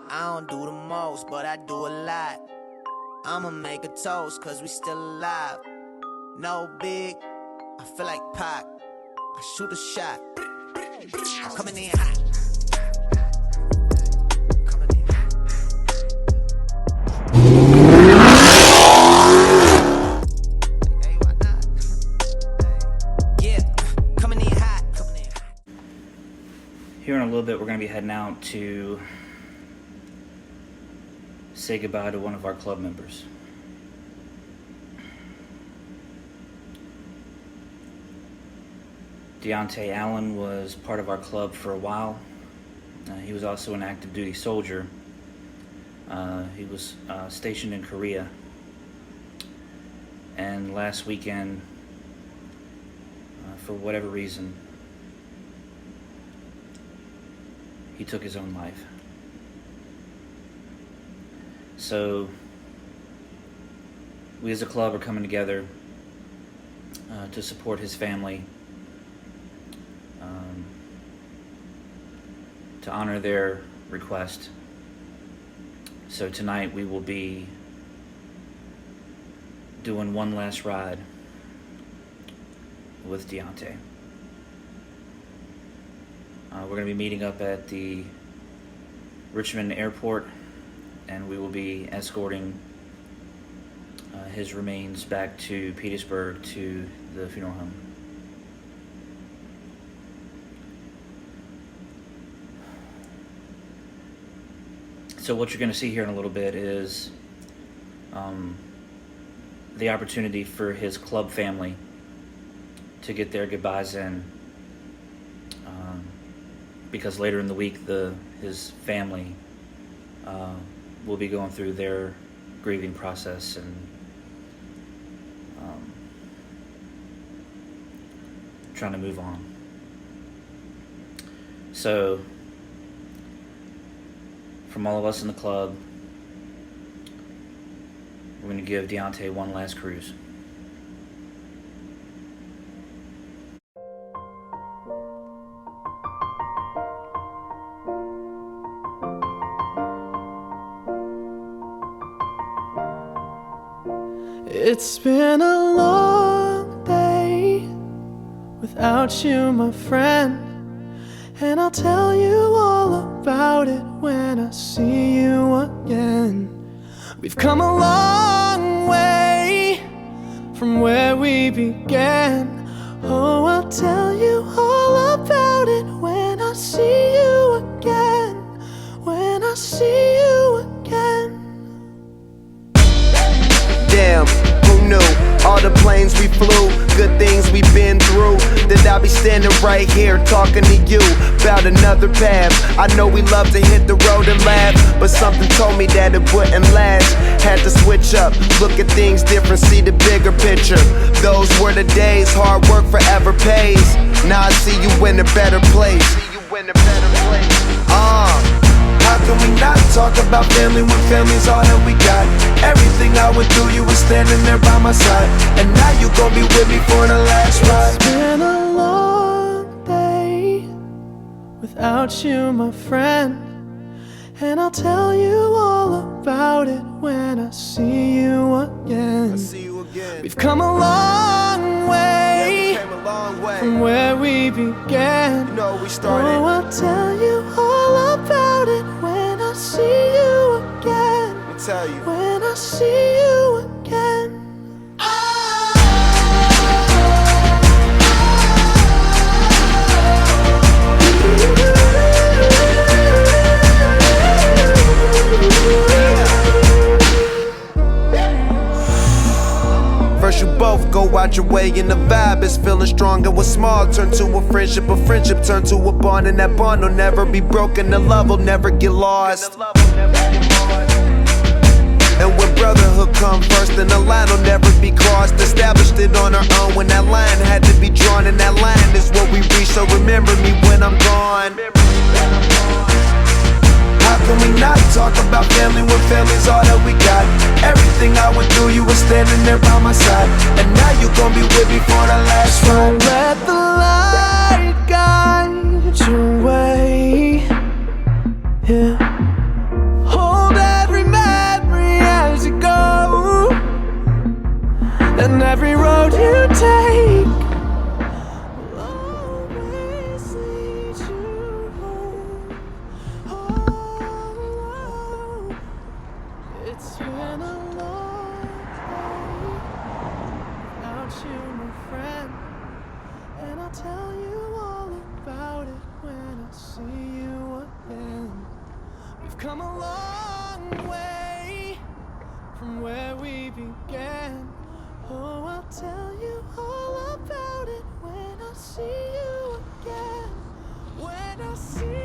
I don't do the most, but I do a lot. I'ma make a toast, cause we still alive. No big, I feel like Pac. I shoot a shot. I'm coming in hot. Coming in hot. Hey, why not? Yeah, coming in hot. Coming in hot. Here in a little bit, we're going to be heading out to say goodbye to one of our club members. Deontay Allen was part of our club for a while. He was also an active duty soldier. He was stationed in Korea. And last weekend, for whatever reason, he took his own life. So we as a club are coming together to support his family, to honor their request. So tonight we will be doing one last ride with Deontay. We're going to be meeting up at the Richmond Airport, and we will be escorting his remains back to Petersburg to the funeral home. So what you're going to see here in a little bit is the opportunity for his club family to get their goodbyes in, because later in the week his family will be going through their grieving process and trying to move on. So from all of us in the club, we're going to give Deontay one last cruise. It's been a long day without you, my friend, and I'll tell you all about it when I see you again. We've come a long way from where we began. Oh, I'll tell you all about it when I see you again. When I see you again. Damn, who knew? All the planes we flew, good things we've been through. That I'll be standing right here talking to you about another path. I know we love to hit the road and laugh, but something told me that it wouldn't last. Had to switch up, look at things different, see the bigger picture. Those were the days, hard work forever pays. Now I see you in a better place. How can we not talk about family when family's all that we got? Everything I went through, you were standing there by my side, and now you gon' be with me for the last ride. It's been a long day without you, my friend, and I'll tell you all about it when I see you again. We've come a long way, from where we began. You know we started. Oh, I'll tell you all about it when I see you again. Let me tell you. When I see you again. First you both go out your way and the vibe is feeling strong. And what's small turn to a friendship turn to a bond, and that bond will never be broken. The love will never get lost. And when brotherhood come first, then the line will never be crossed. Established it on our own when that line had to be drawn, and that line is what we reach. So remember me when I'm gone. How can we not talk about family when family's all that we got? Everything I went through, you were standing there by my side, and now you gon' be with me for the last ride. Let the light guide your way. Yeah. and every road you take will always lead you home. Oh, it's been a long day without you, my friend, and I'll tell you all about it when I see you again. We've come a long way from where we began. Oh, I'll tell you all about it when I see you again. When I see